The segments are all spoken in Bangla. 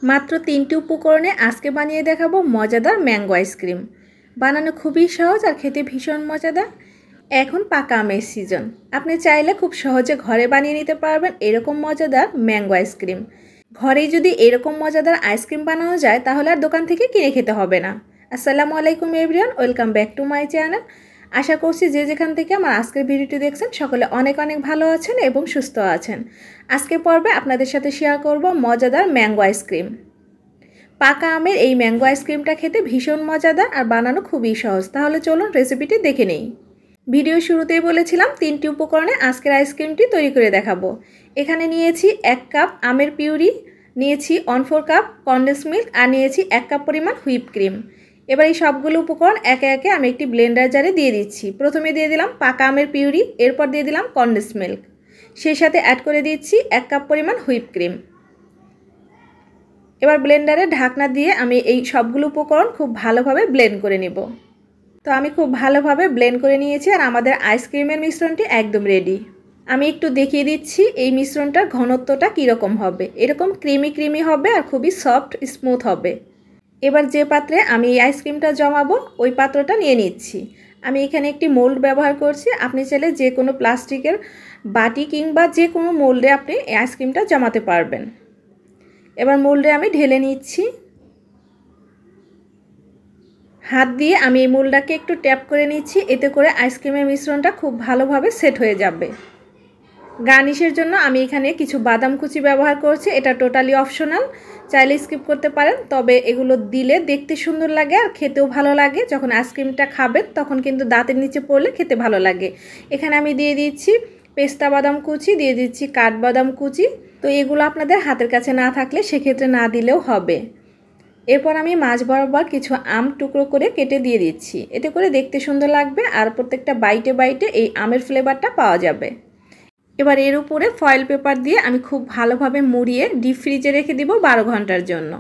মাত্র 3টি উপকরণে আজকে বানিয়ে দেখাবো মজাদার ম্যাঙ্গো আইসক্রিম। বানানো খুবই সহজ আর খেতে ভীষণ মজাদার। এখন পাকা আমের সিজন, আপনি চাইলে খুব সহজে ঘরে বানিয়ে নিতে পারবেন এরকম মজাদার ম্যাঙ্গো আইসক্রিম। ঘরেই যদি এরকম মজাদার আইসক্রিম বানানো যায় তাহলে আর দোকান থেকে কিনে খেতে হবে না। আসসালামু আলাইকুম everyone, welcome back to my channel. আশা করছি যে যেখান থেকে আমার আজকের ভিডিওটি দেখছেন সকলে অনেক অনেক ভালো আছেন এবং সুস্থ আছেন। আজকের পর্বে আপনাদের সাথে শেয়ার করব মজাদার ম্যাঙ্গো আইসক্রিম। পাকা আমের এই ম্যাঙ্গো আইসক্রিমটা খেতে ভীষণ মজাদার আর বানানো খুবই সহজ। তাহলে চলুন রেসিপিটি দেখে নেই। ভিডিও শুরুতেই বলেছিলাম 3টি উপকরণে আজকের আইসক্রিমটি তৈরি করে দেখাবো। এখানে নিয়েছি 1 কাপ আমের পিউরি, নিয়েছি 1/4 কাপ কনডেন্স মিল্ক আর নিয়েছি 1 কাপ পরিমাণ হুইপ ক্রিম। এবার এই সবগুলো উপকরণ একে একে আমি একটি ব্লেন্ডার জারে দিয়ে দিচ্ছি। প্রথমে দিয়ে দিলাম পাকা আমের পিউরি, এরপর দিয়ে দিলাম কনডেন্স মিল্ক, সেই সাথে অ্যাড করে দিচ্ছি 1 কাপ পরিমাণ হুইপ ক্রিম। এবার ব্লেন্ডারে ঢাকনা দিয়ে আমি এই সবগুলো উপকরণ খুব ভালোভাবে ব্লেন্ড করে নেব। তো আমি খুব ভালোভাবে ব্লেন্ড করে নিয়েছি আর আমাদের আইসক্রিমের মিশ্রণটি একদম রেডি। আমি একটু দেখিয়ে দিচ্ছি এই মিশ্রণটার ঘনত্বটা কীরকম হবে। এরকম ক্রিমি ক্রিমি হবে আর খুবই সফট স্মুথ হবে। এবার যে পাত্রে আমি এই আইসক্রিমটা জমাবো ওই পাত্রটা নিয়ে নিচ্ছি। আমি এখানে একটি মোল্ড ব্যবহার করছি। আপনি চাইলে যে কোনো প্লাস্টিকের বাটি কিংবা যে কোনো মোল্ডে আপনি এই আইসক্রিমটা জমাতে পারবেন। এবার মোল্ডে আমি ঢেলে নিচ্ছি। হাত দিয়ে আমি এই মোল্ডটাকে একটু ট্যাপ করে নিচ্ছি, এতে করে আইসক্রিমের মিশ্রণটা খুব ভালোভাবে সেট হয়ে যাবে। গার্নিশের জন্য আমি এখানে কিছু বাদাম কুচি ব্যবহার করছি। এটা টোটালি অপশনাল, চাইলে স্কিপ করতে পারেন, তবে এগুলো দিলে দেখতে সুন্দর লাগে আর খেতেও ভালো লাগে। যখন আইসক্রিমটা খাবেন তখন কিন্তু দাঁতের নিচে পড়লে খেতে ভালো লাগে। এখানে আমি দিয়ে দিচ্ছি পেস্তা বাদাম কুচি, দিয়ে দিচ্ছি কাঠবাদাম কুচি। তো এগুলো আপনাদের হাতের কাছে না থাকলে সেক্ষেত্রে না দিলেও হবে। এরপর আমি মাঝ বরাবর কিছু আম টুকরো করে কেটে দিয়ে দিচ্ছি, এতে করে দেখতে সুন্দর লাগবে আর প্রত্যেকটা বাইটে বাইটে এই আমের ফ্লেভারটা পাওয়া যাবে। এবার এর উপরে ফয়েল পেপার দিয়ে আমি খুব ভালোভাবে মুড়িয়ে ডিপ ফ্রিজে রেখে দিব 12 ঘন্টার জন্য।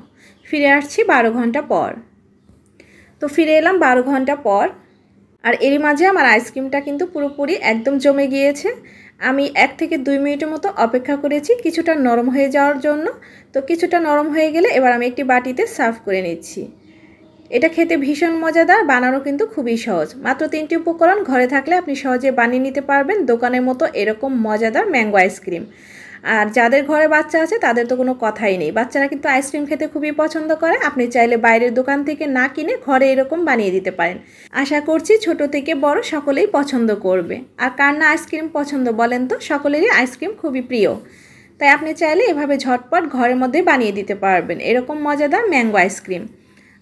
ফিরে আসছি 12 ঘন্টা পর। তো ফিরে এলাম 12 ঘন্টা পর, আর এরই মাঝে আমার আইসক্রিমটা কিন্তু পুরোপুরি একদম জমে গিয়েছে। আমি 1 থেকে 2 মিনিটের মতো অপেক্ষা করেছি কিছুটা নরম হয়ে যাওয়ার জন্য। তো কিছুটা নরম হয়ে গেলে এবার আমি একটি বাটিতে সার্ভ করে নিচ্ছি। এটা খেতে ভীষণ মজাদার, বানানো কিন্তু খুবই সহজ। মাত্র 3টি উপকরণ ঘরে থাকলে আপনি সহজে বানিয়ে নিতে পারবেন দোকানের মতো এরকম মজাদার ম্যাঙ্গো আইসক্রিম। আর যাদের ঘরে বাচ্চা আছে তাদের তো কোনো কথাই নেই, বাচ্চারা কিন্তু আইসক্রিম খেতে খুবই পছন্দ করে। আপনি চাইলে বাইরের দোকান থেকে না কিনে ঘরে এরকম বানিয়ে দিতে পারেন। আশা করছি ছোট থেকে বড় সকলেই পছন্দ করবে। আর কার না আইসক্রিম পছন্দ বলেন তো, সকলেরই আইসক্রিম খুবই প্রিয়। তাই আপনি চাইলে এভাবে ঝটপট ঘরের মধ্যে বানিয়ে দিতে পারবেন এরকম মজাদার ম্যাঙ্গো আইসক্রিম।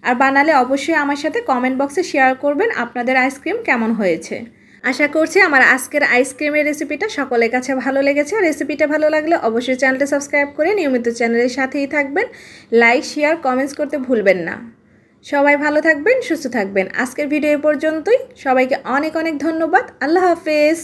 আর বানালে অবশ্যই আমার সাথে কমেন্ট বক্সে শেয়ার করবেন আপনাদের আইসক্রিম কেমন হয়েছে। আশা করছি আমার আজকের আইসক্রিমের রেসিপিটা সকলের কাছে ভালো লেগেছে। রেসিপিটা ভালো লাগলে অবশ্যই চ্যানেলটা সাবস্ক্রাইব করে নিয়মিত চ্যানেলের সাথেই থাকবেন। লাইক শেয়ার কমেন্টস করতে ভুলবেন না। সবাই ভালো থাকবেন, সুস্থ থাকবেন। আজকের ভিডিও এ পর্যন্তই। সবাইকে অনেক অনেক ধন্যবাদ। আল্লাহ হাফেজ।